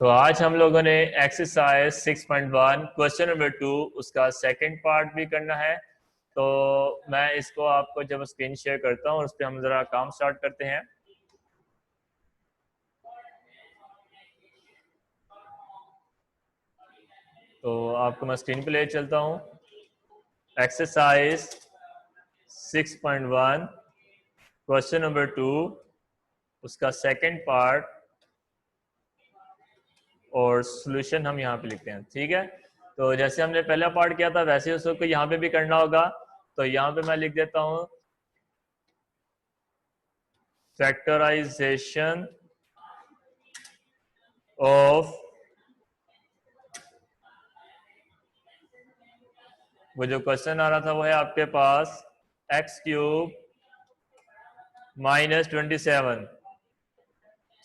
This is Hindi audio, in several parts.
तो आज हम लोगों ने एक्सरसाइज 6.1 क्वेश्चन नंबर 2 उसका सेकंड पार्ट भी करना है। तो मैं इसको आपको जब स्क्रीन शेयर करता हूँ उस पर हम जरा काम स्टार्ट करते हैं। तो आपको मैं स्क्रीन पे ले चलता हूँ। एक्सरसाइज 6.1 क्वेश्चन नंबर 2 उसका सेकंड पार्ट और सॉल्यूशन हम यहाँ पे लिखते हैं। ठीक है, तो जैसे हमने पहला पार्ट किया था वैसे उसको यहाँ पे भी करना होगा। तो यहाँ पे मैं लिख देता हूँ फैक्टराइजेशन ऑफ, वो जो क्वेश्चन आ रहा था वो है आपके पास एक्स क्यूब -27,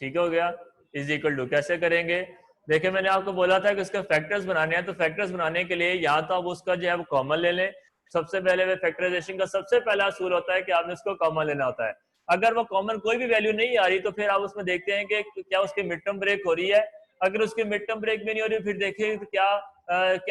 ठीक हो गया, इज इक्वल टू कैसे करेंगे। देखिए मैंने आपको बोला था कि उसके फैक्टर्स बनाने हैं, तो फैक्टर्स बनाने के लिए या तो आप उसका जो है वो कॉमन ले लें। सबसे पहले वे फैक्टराइजेशन का सबसे पहला असूल होता है कि आपने उसको कॉमन लेना होता है। अगर वो कॉमन कोई भी वैल्यू नहीं आ रही तो फिर आप उसमें देखते हैं कि क्या उसकी मिड टर्म ब्रेक हो रही है। अगर उसकी मिड टर्म ब्रेक भी नहीं हो रही फिर देखिए क्या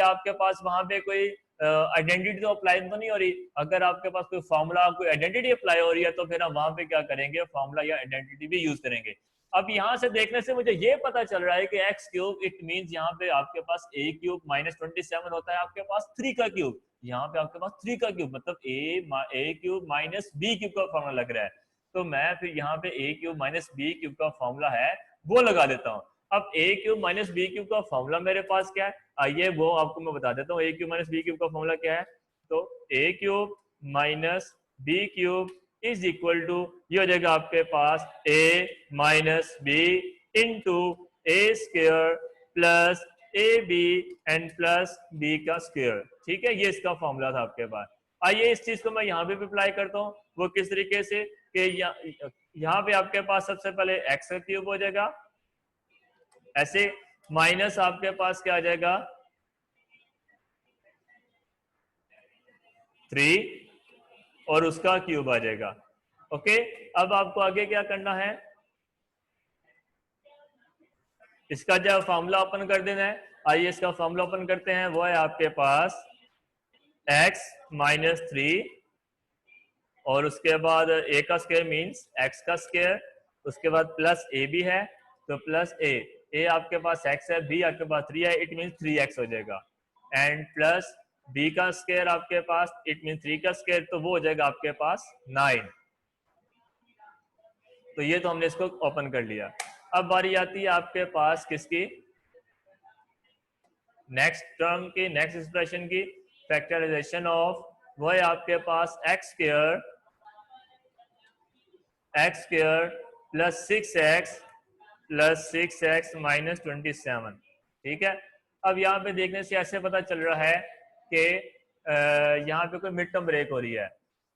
आपके पास वहां पे कोई आइडेंटिटी तो अप्लाई तो नहीं हो रही। अगर आपके पास कोई फॉर्मूला कोई आइडेंटिटी अप्लाई हो रही है तो फिर हम वहां पे क्या करेंगे, फॉर्मूला या आइडेंटिटी भी यूज करेंगे। अब यहाँ से देखने से मुझे ये पता चल रहा है कि एक्स क्यूब इट मींस यहाँ पे आपके पास ए क्यूब -27 होता है आपके पास 3 का क्यूब। यहाँ पे आपके पास 3 का क्यूब मतलब ए क्यूब माइनस बी क्यूब का फॉर्मूला लग रहा है। तो मैं फिर यहाँ पे ए क्यूब माइनस बी क्यूब का फॉर्मूला है वो लगा देता हूँ। अब ए क्यूब माइनस बी क्यूब का फॉर्मूला मेरे पास क्या है, आइए वो आपको मैं बता देता हूँ। A cube minus b cube का फॉर्मूला क्या है, तो a cube minus b cube is equal to, ये हो जाएगा आपके पास a minus b into a square plus a b and plus b का स्क्र। ठीक है, ये इसका फॉर्मूला था आपके पास। आइए इस चीज को मैं यहाँ पे भी अप्लाई करता हूँ। वो किस तरीके से कि यहाँ पे आपके पास सबसे पहले एक्स का क्यूब हो जाएगा ऐसे, माइनस आपके पास क्या आ जाएगा 3 और उसका क्यूब आ जाएगा। ओके, अब आपको आगे क्या करना है, इसका जब फॉर्मूला ओपन कर देना है। आइए इसका फॉर्मूला ओपन करते हैं। वो है आपके पास x -3 और उसके बाद a का स्क्वायर मींस x का स्क्वायर, उसके बाद प्लस a भी है तो प्लस a आपके पास x है, b आपके पास 3 है, इट मींस 3x हो जाएगा एंड प्लस b का स्क्वायर आपके पास इट मींस 3 का स्क्वायर, तो वो हो जाएगा आपके पास 9। तो ये तो हमने इसको ओपन कर लिया। अब बारी आती है आपके पास किसकी, नेक्स्ट टर्म की, नेक्स्ट एक्सप्रेशन की, फैक्टराइजेशन ऑफ, वो है आपके पास x square plus 6x minus 27। ठीक है, अब यहाँ पे देखने से ऐसे पता चल रहा है कि यहाँ पे कोई मिड टर्म ब्रेक हो रही है।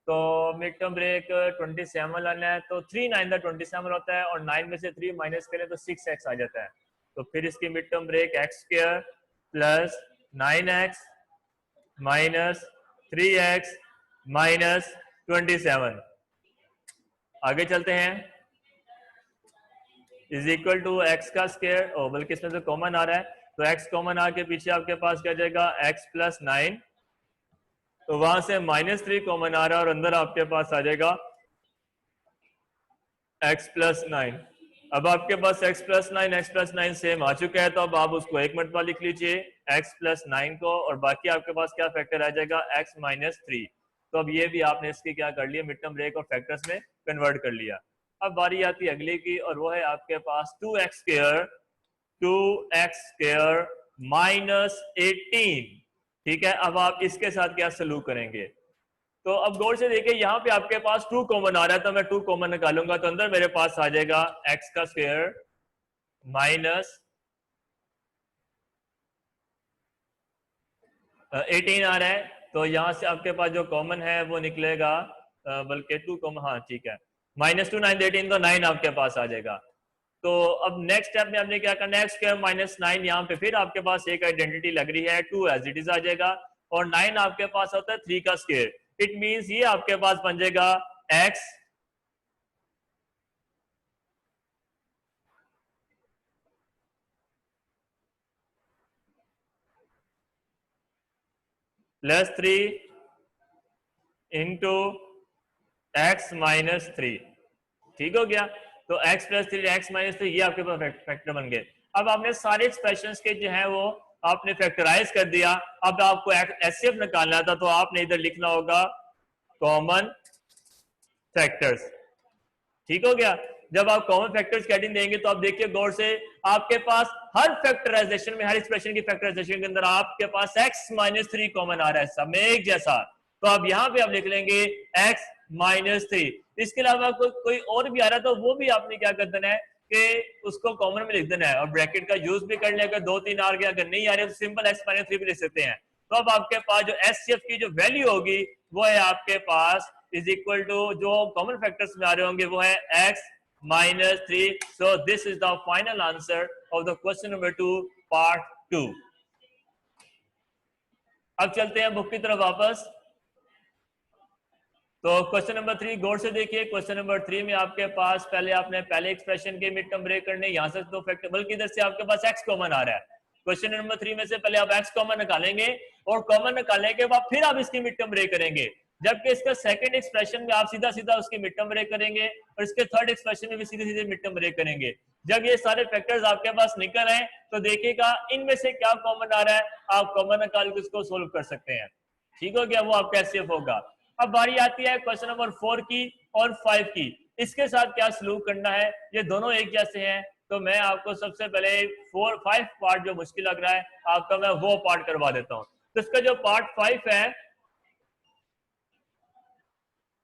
तो मिड टर्म ब्रेक 27 लाना है तो 3 9 27 होता है और 9 में से 3 माइनस करें तो 6x आ जाता है। तो फिर इसकी mid term break x square plus 9x minus 3x minus 27। आगे चलते हैं, इज इक्वल टू एक्स का स्क्वायर, बल्कि इसमें से कॉमन आ रहा है तो एक्स कॉमन आके पीछे आपके पास क्या जाएगा x प्लस 9, तो वहां से -3 कॉमन आ रहा है और अंदर आपके पास आ जाएगा x प्लस 9। अब आपके पास x प्लस 9 सेम आ चुका है, तो अब आप उसको एक मरतबा लिख लीजिए x प्लस 9 को, और बाकी आपके पास क्या फैक्टर आ जाएगा x -3। तो अब ये भी आपने इसकी क्या कर लिया, मिड टर्म ब्रेक और फैक्टर्स में कन्वर्ट कर लिया। अब बारी आती है अगले की और वो है आपके पास 2x स्क्वायर माइनस 18। ठीक है, अब आप इसके साथ क्या सलूक करेंगे, तो अब गौर से देखिए यहाँ पे आपके पास 2 कॉमन आ रहा है तो मैं 2 कॉमन निकालूंगा तो अंदर मेरे पास आ जाएगा x का स्क्वायर माइनस 18 आ रहा है। तो यहाँ से आपके पास जो कॉमन है वो निकलेगा, बल्कि 2 कॉमन, हाँ ठीक है, -2 9 18 तो 9 आपके पास आ जाएगा। तो अब नेक्स्ट स्टेप में हमने क्या करना है, स्क्वायर -9, यहाँ पे फिर आपके पास एक आइडेंटिटी लग रही है 2 एज इट इज आ जाएगा और 9 आपके पास होता है 3 का स्क्वायर। इट मींस ये आपके पास बन जाएगा x plus 3 into x minus 3। ठीक हो गया। तो x प्लस 3 एक्स माइनस 3 ये आपके पास फैक्टर बन गए। अब आपने सारे एक्सप्रेशंस के जो है वो आपने फैक्टराइज कर दिया। अब आपको एचसीएफ निकालना था, तो आपने इधर लिखना होगा कॉमन फैक्टर्स। ठीक हो गया। जब आप कॉमन फैक्टर्स कैटिंग देंगे तो आप देखिए गौर से, आपके पास हर फैक्टराइजेशन में, हर एक्सप्रेशन की फैक्टराइजेशन के अंदर आपके पास x माइनस 3 कॉमन आ रहा है, सब में एक जैसा। तो अब यहां पे आप लिख लेंगे x माइनस 3। इसके अलावा कोई और भी आ रहा है तो वो भी आपने क्या कर देना है कि उसको कॉमन में लिख देना है, और ब्रैकेट का यूज भी कर लेगा। 2-3 आ गया, अगर नहीं आ रहे तो सिंपल x माइनस 3 भी लिख सकते हैं। तो अब आपके पास जो एचसीएफ की जो वैल्यू होगी वो है आपके पास इज इक्वल टू, जो कॉमन फैक्टर्स में आ रहे होंगे वो है x minus 3. So this is the final answer of the question number 2 part 2. अब चलते हैं बुक की तरफ वापस। तो क्वेश्चन नंबर 3 गौर से देखिए। क्वेश्चन नंबर 3 में आपके पास पहले पहले एक्सप्रेशन के मिड टर्म ब्रेक करने, यहां से तो फैक्टर, बल्कि इधर से आपके पास x कॉमन आ रहा है। क्वेश्चन नंबर 3 में से पहले आप x कॉमन निकालेंगे, और कॉमन निकालने के बाद फिर आप इसकी मिड टर्म ब्रेक करेंगे। जबकि इसका सेकंड एक्सप्रेशन में आप सीधा सीधा उसकी मिड टर्म ब्रेक करेंगे, और इसके थर्ड एक्सप्रेशन में भी सीधे सीधे मिड टर्म ब्रेक करेंगे। जब ये सारे फैक्टर्स आपके पास निकल आए तो देखिएगा इनमें से क्या कॉमन आ रहा है, आप कॉमन निकाल के इसको सोल्व कर सकते हैं। ठीक हो गया, वो आपका एचसीएफ होगा। अब बारी आती है क्वेश्चन नंबर 4 की और 5 की। इसके साथ क्या सलूक करना है, ये दोनों एक जैसे हैं। तो मैं आपको सबसे पहले 4-5 पार्ट जो मुश्किल लग रहा है आपका, मैं वो पार्ट करवा देता हूं। तो इसका जो पार्ट 5 है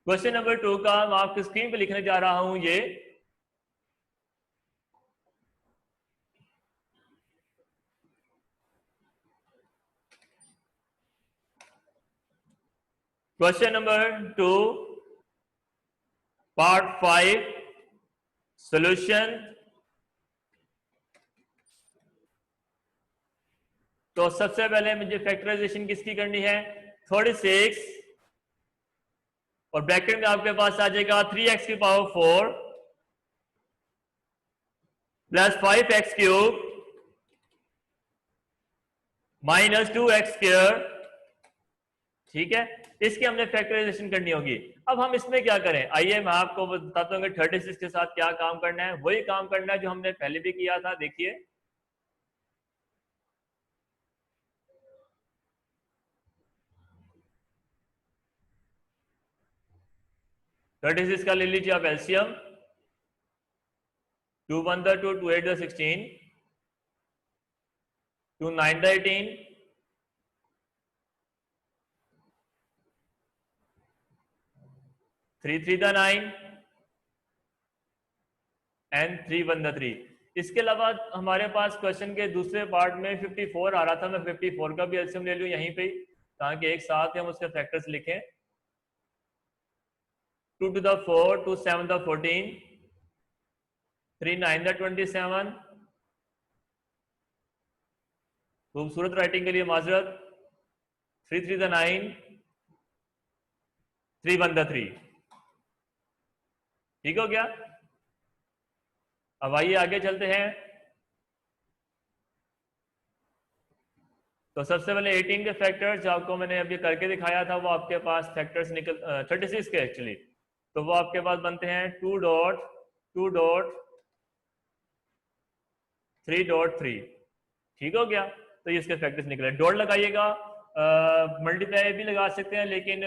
क्वेश्चन नंबर 2 का, मैं आपकी स्क्रीन पे लिखने जा रहा हूं। ये क्वेश्चन नंबर 2 पार्ट 5 सॉल्यूशन। तो सबसे पहले मुझे फैक्टराइजेशन किसकी करनी है, 36, और ब्रैकेट में आपके पास आ जाएगा 3x की power 4 plus 5x cube minus 2x square. ठीक है, इसकी हमने फैक्टराइजेशन करनी होगी। अब हम इसमें क्या करें, आइए मैं आपको बताता हूँ 36 के साथ क्या काम करना है। वही काम करना है जो हमने पहले भी किया था। देखिए 36 का ले लीजिए आप एलसीएम, 2 1 2 2 8 16, 2 9 18, 3 3 9 एंड 3 1 3। इसके अलावा हमारे पास क्वेश्चन के दूसरे पार्ट में 54 आ रहा था, मैं 54 का भी एलसीएम ले लूं यहीं पे, ताकि एक साथ हम उसके फैक्टर्स लिखें। 2 to the 4, 2 7 the 14, 3 9 the 27, खूबसूरत राइटिंग के लिए माजरत, 3 3 the 9, 3 1 the 3। ठीक हो गया। अब आइए आगे चलते हैं। तो सबसे पहले 18 के फैक्टर्स जो आपको मैंने अभी करके दिखाया था, वो आपके पास फैक्टर्स निकल 36 के एक्चुअली, तो वो आपके पास बनते हैं 2.3.3। ठीक हो गया। तो ये इसके फैक्टर्स निकले। डॉट लगाइएगा, मल्टीप्लाई भी लगा सकते हैं, लेकिन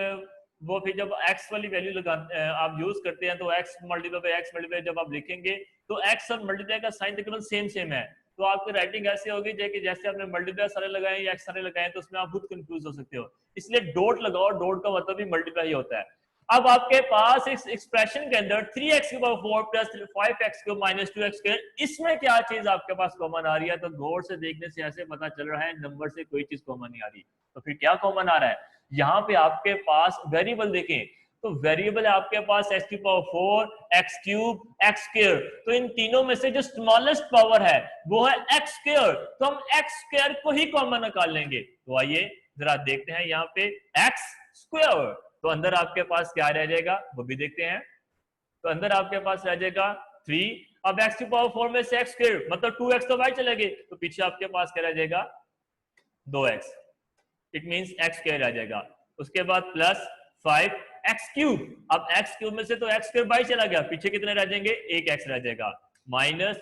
वो फिर जब x वाली वैल्यू लगा आप यूज करते हैं तो x मल्टीप्लाई जब आप लिखेंगे तो x और मल्टीप्लाई का साइन तकरीबन सेम है। तो आपकी राइटिंग ऐसी होगी कि जैसे आपने मल्टीप्लाई सारे लगाए या x सारे लगाए, तो उसमें आप खुद कंफ्यूज हो सकते हो। इसलिए डॉट लगाओ, डॉट का मतलब भी मल्टीप्लाई ही होता है। अब आपके पास इस एक्सप्रेशन के अंदर 3x की power 4 plus 5x cube minus 2x square, इसमें क्या चीज आपके पास कॉमन आ रही है? तो गौर से देखने से ऐसे पता चल रहा है नंबर से कोई चीज कॉमन नहीं आ रही। तो फिर क्या कॉमन आ रहा है? यहाँ पे आपके पास वेरिएबल देखें, तो वेरिएबल है आपके पास x की power 4, x cube, x square. तो इन तीनों में से जो स्मॉलेस्ट पावर है वो है x स्क्वायर, तो हम x स्क्वायर को ही कॉमन निकाल लेंगे। तो आइए जरा देखते हैं यहाँ पे x स्क्वायर, तो अंदर आपके पास क्या रह जाएगा वो भी देखते हैं। तो अंदर आपके पास रह जाएगा 3। अब x की पावर 4 में से x स्क्वायर मतलब 2x, तो बाहर चले गए, तो पीछे आपके पास क्या रह जाएगा 2x। It means x square आ जाएगा। उसके बाद प्लस 5 एक्स क्यूब, अब एक्स क्यूब में से तो एक्स स्क्वायर बाहर चला गया, पीछे कितने रह जाएंगे, एक एक्स रह जाएगा, माइनस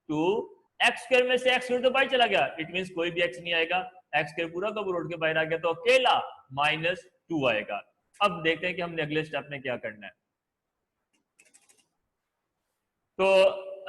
2 एक्स स्क्वायर में से एक्स स्क्वायर तो बाहर चला गया, इट मींस कोई भी एक्स नहीं आएगा, एक्स स्क्वायर पूरा का पूरा उड़ के बाहर आ गया, तो अकेला -2 आएगा। अब देखते हैं कि हमने अगले स्टेप में क्या करना है। तो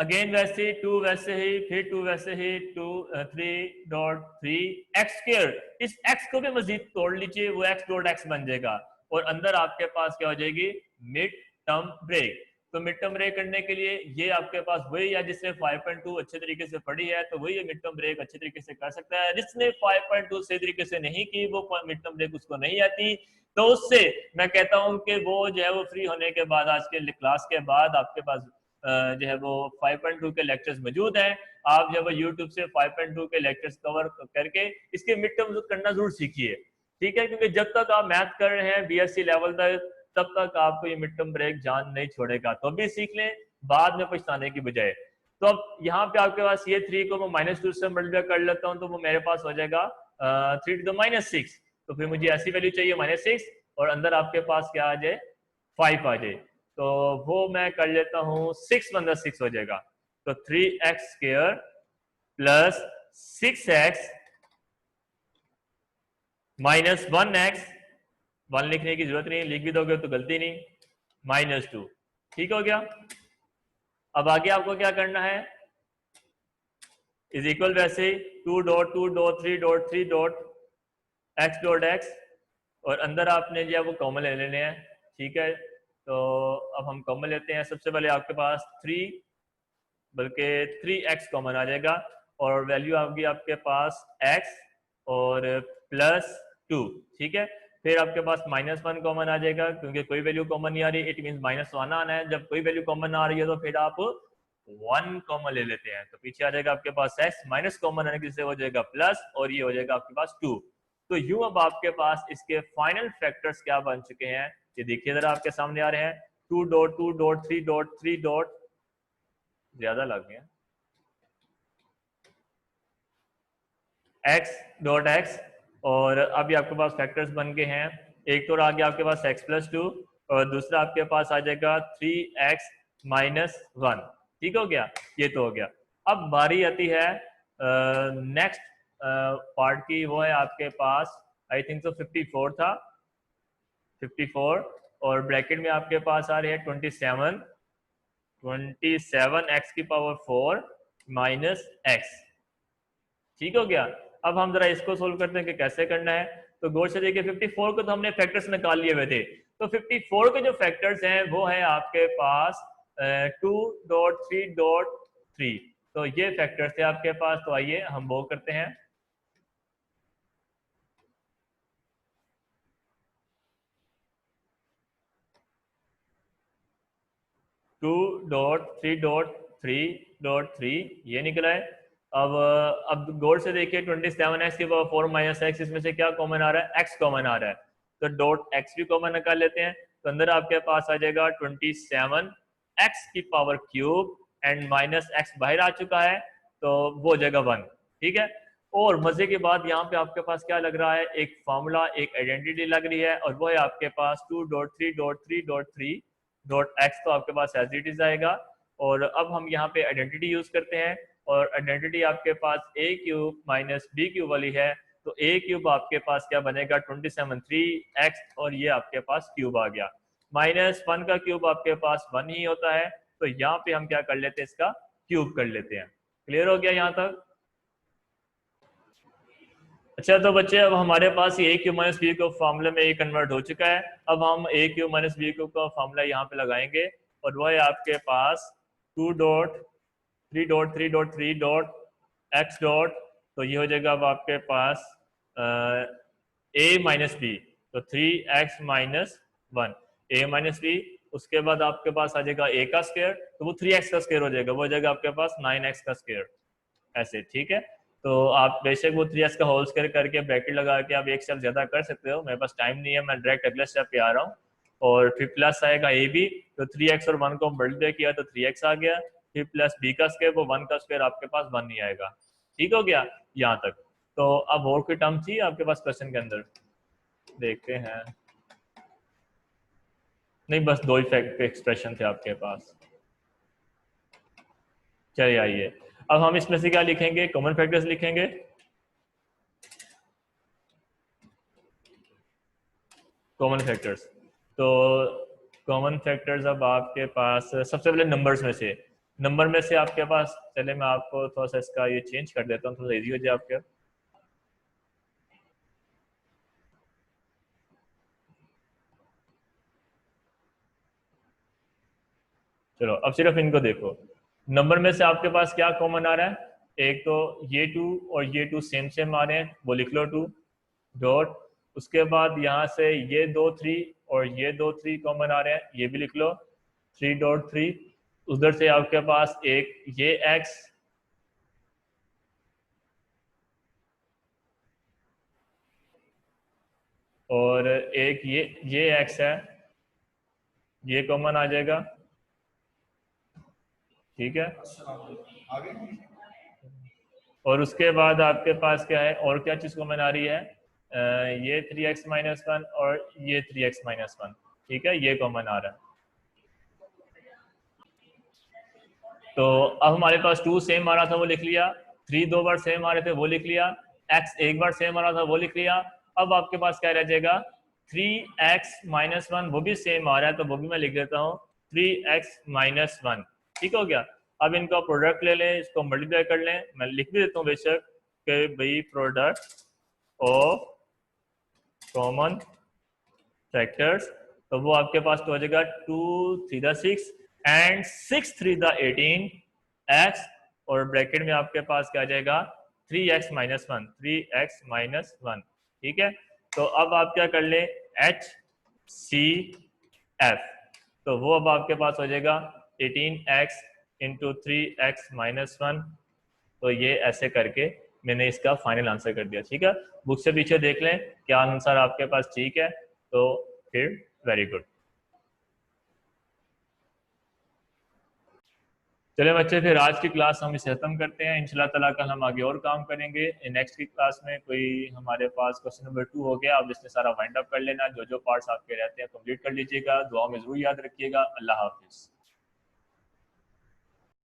अगेन वैसे ही 2 वैसे ही, फिर 2 वैसे ही, 3.3 एक्स स्क्वायर, इस एक्स को भी मजीद तोड़ लीजिए, वो एक्स डॉट एक्स बन जाएगा, और अंदर आपके पास क्या हो जाएगी, मिड टर्म ब्रेक। तो मिड टर्म ब्रेक करने के लिए ये आपके पास वही है जिसने 5.2 अच्छे तरीके से पढ़ी है, तो वही मिड टर्म ब्रेक अच्छे तरीके से कर सकता है। जिसने 5.2 सही तरीके से नहीं की, वो मिड टर्म ब्रेक उसको नहीं आती, तो उससे मैं कहता हूं कि वो जो है वो फ्री होने के बाद, आज के क्लास के बाद आपके पास जो है वो 5.2 के लेक्चर्स मौजूद हैं, आप जब YouTube से 5.2 के लेक्चर्स कवर करके इसके मिड टर्म करना जरूर सीखिए, ठीक है, क्योंकि जब तक आप मैथ कर रहे हैं BSc लेवल तक, तब तक आपको ये मिड टर्म ब्रेक जान नहीं छोड़ेगा, तो भी सीख लें बाद में पछताने की बजाय। तो अब यहाँ पे आपके पास ये 3 को मैं -2 से मल्टीप्लाई कर लेता हूँ, तो वो मेरे पास हो जाएगा 3 to the -6, तो फिर मुझे ऐसी वैल्यू चाहिए -6, और अंदर आपके पास क्या आ जाए, 5 आ जाए, तो वो मैं कर लेता हूं 6 × 6 हो जाएगा, तो 3x square plus 6x minus 1x, 1 लिखने की जरूरत नहीं, लिख भी दोगे तो गलती नहीं, -2, ठीक हो गया। अब आगे आपको क्या करना है, इज इक्वल वैसे 2.2.3.3.x.x, और अंदर आपने जो है वो कॉमन ले लेने हैं, ठीक है। तो अब हम कॉमन लेते हैं, सबसे पहले आपके पास 3 बल्कि 3x कॉमन आ जाएगा, और वैल्यू आएगी आपके पास x और +2, ठीक है। फिर आपके पास -1 कॉमन आ जाएगा, क्योंकि कोई वैल्यू कॉमन नहीं आ रही, इट मींस -1 आना है। जब कोई वैल्यू कॉमन आ रही है तो फिर आप 1 कॉमन ले लेते हैं, तो पीछे आ जाएगा आपके पास x, माइनस कॉमन आने से हो जाएगा प्लस, और ये हो जाएगा आपके पास 2। तो यूं अब आपके पास इसके फाइनल फैक्टर्स क्या बन चुके हैं, ये देखिए जरा आपके सामने आ रहे हैं, 2.2.3.3. ज्यादा लग गया, x.x, और अभी आपके पास फैक्टर्स बन गए हैं, एक तो आ गया आपके पास x+2, और दूसरा आपके पास आ जाएगा 3x - 1, ठीक हो गया, ये तो हो गया। अब बारी आती है नेक्स्ट पार्ट की, वो है आपके पास आई थिंक तो 54 था, 54, और ब्रैकेट में आपके पास आ रहे हैं 27, 27x⁴ - x, ठीक हो गया। अब हम जरा इसको सोल्व करते हैं कि कैसे करना है। तो गौर से देखिए 54 को तो हमने फैक्टर्स निकाल लिए हुए थे, तो 54 के जो फैक्टर्स हैं वो है आपके पास 2.3.3, तो ये फैक्टर्स थे आपके पास। तो आइए हम वो करते हैं, टू डॉट 3.3.3 ये निकला है। अब गौर से देखिए 27x⁴ - x, इसमें से क्या कॉमन आ रहा है, x कॉमन आ रहा है, तो डॉट x भी कॉमन निकाल लेते हैं, तो अंदर आपके पास आ जाएगा 27x⁻³ एंड -x बाहर आ चुका है, तो वो हो जाएगा 1, ठीक है। और मजे की बात यहाँ पे आपके पास क्या लग रहा है, एक फॉर्मूला, एक आइडेंटिटी लग रही है, और वो है आपके पास 2.3.3.3.x, तो आपके पास एज इट इज आएगा। और अब हम यहाँ पे आइडेंटिटी यूज करते हैं, और आइडेंटिटी आपके पास a³ - b³ वाली है, तो a³ आपके पास क्या बनेगा 27 3x, और ये आपके पास क्यूब आ गया, -1 का क्यूब आपके पास 1 ही होता है, तो यहाँ पे हम क्या कर लेते हैं, इसका क्यूब कर लेते हैं। क्लियर हो गया यहाँ तक? अच्छा, तो बच्चे अब हमारे पास ये a³ - b³ फॉर्मूले में ये कन्वर्ट हो चुका है। अब हम a³ - b³ का फॉर्मूला यहाँ पे लगाएंगे, और वो है आपके पास 2.3.3.3.x डॉट, तो ये हो जाएगा अब आपके पास a - b, तो 3x - 1 a - b, उसके बाद आपके पास आ जाएगा a का स्क्वायर, तो वो 3x का स्क्वायर हो जाएगा, वो हो जाएगा आपके पास 9x का स्क्वायर, ऐसे, ठीक है। तो आप बेशक वो 3x का होल स्क्वायर करके ब्रैकेट लगा के आप एक स्टेप ज्यादा कर सकते हो, मेरे पास टाइम नहीं है, मैं डायरेक्ट अगले स्टेप पे आ रहा हूँ। और फिर प्लस आएगा a b, तो 3x और 1 को मल्टीप्लाई किया तो 3x आ गया, फिर प्लस b का स्क्वायर, वो 1 का स्क्वायर आपके पास 1 नहीं आएगा, ठीक हो गया यहाँ तक। तो अब और कोई टर्म थी आपके पास क्वेश्चन के अंदर? देखते हैं। नहीं, बस दो ही एक्सप्रेशन थे आपके पास। चलिए आइए, अब हम इसमें से क्या लिखेंगे? कॉमन फैक्टर्स लिखेंगे। कॉमन फैक्टर्स, तो कॉमन फैक्टर्स अब आपके पास सबसे पहले नंबर्स में से, नंबर में से आपके पास, चले मैं आपको थोड़ा सा इसका ये चेंज कर देता हूँ, थोड़ा इजी हो जाए आपके। चलो अब सिर्फ इनको देखो, नंबर में से आपके पास क्या कॉमन आ रहा है? एक तो ये 2 और ये 2 सेम सेम आ रहे हैं, वो लिख लो 2 डॉट। उसके बाद यहाँ से ये 2 3 और ये 2 3 कॉमन आ रहे हैं, ये भी लिख लो 3.3। उधर से आपके पास एक ये x और एक ये x है, ये कॉमन आ जाएगा, ठीक है। और उसके बाद आपके पास क्या है, और क्या चीज कॉमन आ रही है? ये 3x-1 और ये 3x-1, ठीक है, ये कॉमन आ रहा है। तो अब हमारे पास 2 सेम आ रहा था, वो लिख लिया। 3 2 बार सेम आ रहे थे, वो लिख लिया। x एक बार सेम आ रहा था, वो लिख लिया। अब आपके पास क्या रह जाएगा? 3x-1, वो भी सेम आ रहा है, तो वो भी मैं लिख देता हूँ 3x-1, ठीक हो गया। अब इनका प्रोडक्ट ले लें, इसको मल्टीप्लाई कर लें, मैं लिख भी देता हूँ बेशक कि भाई प्रोडक्ट ऑफ कॉमन फैक्टर्स, तो वो आपके पास तो हो जाएगा 2 3 6 एंड 6 3 18 x, और ब्रैकेट में आपके पास क्या आ जाएगा? 3x-1, 3x-1, ठीक है। तो अब आप क्या कर ले, HCF, तो वो अब आपके पास हो जाएगा 18x इंटू 3x-1। तो ये ऐसे करके मैंने इसका फाइनल आंसर कर दिया, ठीक है। बुक से पीछे देख लें क्या आंसर आपके पास ठीक है, तो फिर वेरी गुड। चलिए बच्चे, फिर आज की क्लास हम इसे खत्म करते हैं। इंशाल्लाह ताला कल हम आगे और काम करेंगे। नेक्स्ट की क्लास में कोई हमारे पास क्वेश्चन नंबर 2 हो गया, अब इसमें सारा वाइंड अप कर लेना, जो जो पार्ट्स आपके रहते हैं कंप्लीट कर लीजिएगा। दुआ में जरूर याद रखिएगा। अल्लाह हाफिज।